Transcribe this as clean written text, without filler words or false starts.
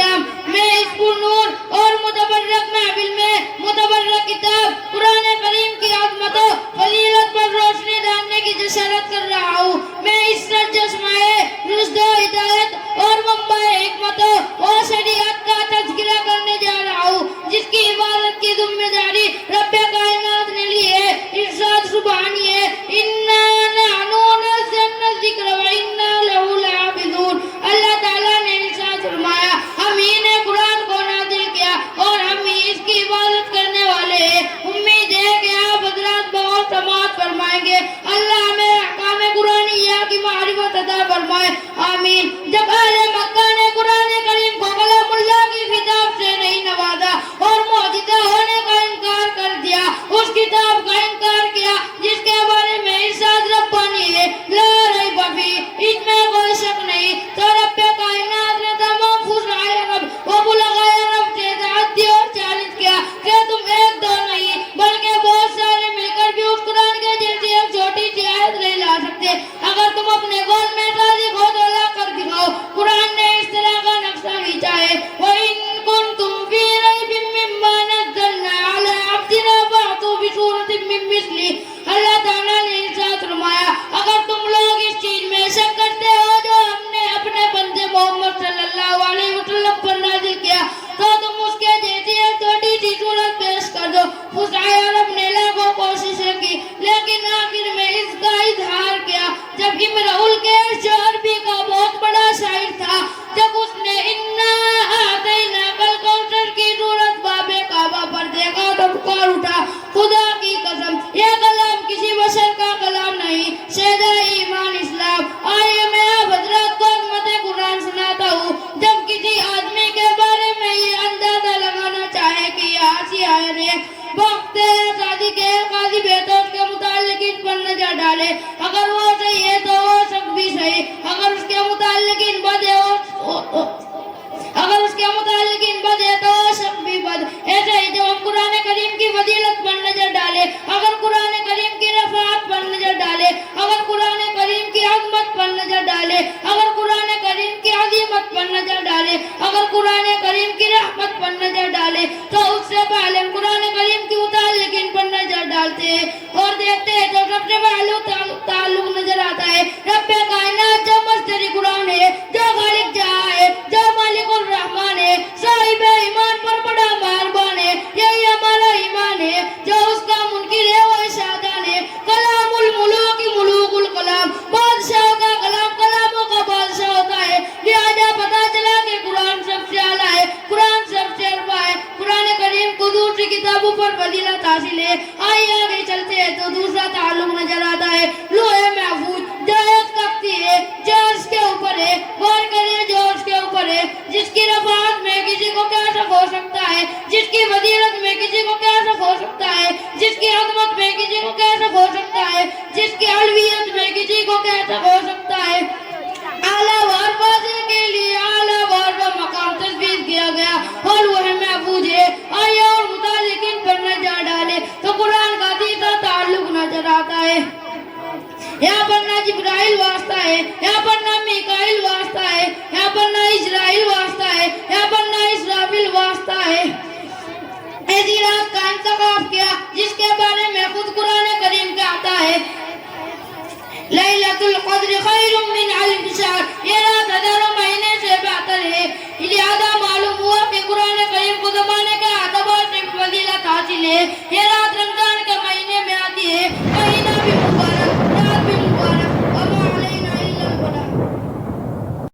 کرام، میں اس پرنور اور متبرک محفل میں متبرک کتاب قرآن کریم کی عظمت و فضیلت پر روشنی ڈالنے کی جسارت کر رہا ہوں۔ میں اس سرچشمہ رشد و ہدایت اور منبع حکمت و شریعت کا تذکرہ کرنے جا رہا ہوں، جس کی عبادت کی ذمہ داری رب کائنات نے لی ہے۔ ارشاد سبحانی ہے، اِنَّا نَحْنُ نَزَّلْنَا الذِّکْرَ وَإِنَّا لَهُ لَحَافِظُونَ۔ اللہ تعالیٰ نے ارشاد فرمایا، ہم ہی نے قرآن کو نازل کیا اور ہم ہی اس کی عبادت کرنے والے ہیں۔ امید ہے کہ آپ حضرات بہت سماعت فرمائیں گے۔ اللہ ہمیں احکام قرآنیہ کی معرفت عطا فرمائے، آمین۔ جب اہل مکہ نے قرآن کریم کو کلام اللہ کی کتاب سے نہیں نوازا اور معجزہ ہونے کا انکار کر دیا، اس کتاب کا انکار کیا جس کے بارے میں ارشاد ربانی ہے، لا ریب فیہ، اس میں کوئی شک نہیں، تو رب کائنات نے تمام فضائل رب و بلغائے رب سے تحدی اور چیلنج کیا کہ تم ایک دو نہیں بلکہ بہت سارے مل کر بھی اس قرآن کے جیسی ایک چھوٹی سی آیت نہیں لا سکتے۔ اگر تم اپنے گول میں صادق ہو تو لا کر دکھاؤ۔ قرآن نے اس طرح کا نقشہ کھینچا ہے، وَإِن كُنتُمْ فِي رَيْبٍ مِّمَّا نَزَّلْنَا عَلَىٰ عَبْدِنَا فَأْتُوا بِسُورَةٍ مِّن مِّثْلِهِ۔ اللہ تعالیٰ نے ارشاد فرمایا، اگر تم لوگ اس چیز میں شک کرتے ہو جو ہم نے اپنے بندے محمد صلی اللہ علیہ وسلم پر نازل کیا، تو تم اس کے جیسی ایک چھوٹی سی صورت پیش کر دو۔ فصحاء عرب نے لاکھوں کوششیں کی لیکن آخر میں اس کا اظہار کیا جب امرؤ القیس جو عربی کا بہت بڑا شاعر تھا، جب اس نے اِنَّا أَعْطَيْنَاكَ الْكَوْثَرَ کی صورت باب کعبہ پر دیکھا تو پکار اٹھا، خدا کی قسم یہ کلام کسی بشر کا کلام نہیں۔ شہداء ایمان اسلام، آئیے میں آپ حضرات کو عظمت قرآن سناتا ہوں۔ جب کسی آدمی کے بارے میں یہ اندازہ لگانا چاہے کہ یہ آسی آئے نے وقت شادی کے قاضی بیٹا اس کے متعلق ان پر نظر ڈالے، اگر وہ صحیح ہے تو وہ شک بھی صحیح، اگر اس کے متعلق ان بد ہے تو شک بھی بد۔ ایسا ہی جب ہم قرآن کریم کی فضیلت پر نظر ڈالے، اگر قرآن کریم کی رفعت پر نظر ڈالے، اگر قرآن کریم کی عظمت پر نظر ڈالے، اگر قرآن کریم کی عظیمت پر نظر ڈالے، اگر قرآن کریم کی رحمت پر نظر ڈالے، تو اس سے پہلے ہم قرآن کریم کی متعلقین پر نظر ڈالتے ہیں اور دیکھتے ہیں تو سب سے پہلے تعلق نظر آتا ہے رب کائنات جو مصدر قرآن ہے، جو خالق جہاں ہے، جو مالک الرحمن ہے، صاحب ایمان پر بڑا مہربان ہے۔ یہی ہمارا ایمان ہے، جو اس کا منکر ہے وہ شادان ہے۔ کلام الملوک ملوک الکلام، بادشاہوں کا کلام کلاموں کا بادشاہ ہوتا ہے، لہذا پتا چلا کہ قرآن سب سے اعلیٰ ہے، قرآن سب سے ارفع ہے۔ قرآن کریم کو دوسری کتابوں پر فضیلت حاصل ہے۔ آئیے آگے چلتے ہیں تو دوسرا تعلق نظر آتا ہے لوح محفوظ، جو ایک تختی ہے جو اس کے اوپر ہے، غور کریے جو اس کے اوپر ہے، جس کی رفعت میں کسی کو کیا شک ہو سکتا ہے، جس کی فضیلت میں کسی کو کیا شک ہو سکتا ہے، جس کی عظمت میں کسی کو کیا شک ہو سکتا ہے، جس کی علویت میں کسی کو کیا شک ہو سکتا ہے۔ اعلیٰ وار بازی کے لیے اعلیٰ وار کا مقام تجویز کیا گیا اور وہ محفوظ ہے۔ آئیے اور متعلقین پر نظر ڈالے تو قرآن کا تیسرا تعلق نظر آتا ہے۔ یہاں پر نہ جبرائیل واسطہ ہے، یہاں پر نہ میکائیل واسطہ ہے، یہاں پر نہ اسرائیل واسطہ ہے، یہاں پر نہ اسرافیل واسطہ ہے۔ ایسی رات کا انتخاب کیا جس کے بارے میں خود قرآن کریم کہتا ہے لیلۃ القدر خیر من الف شہر، یہ رات ہزاروں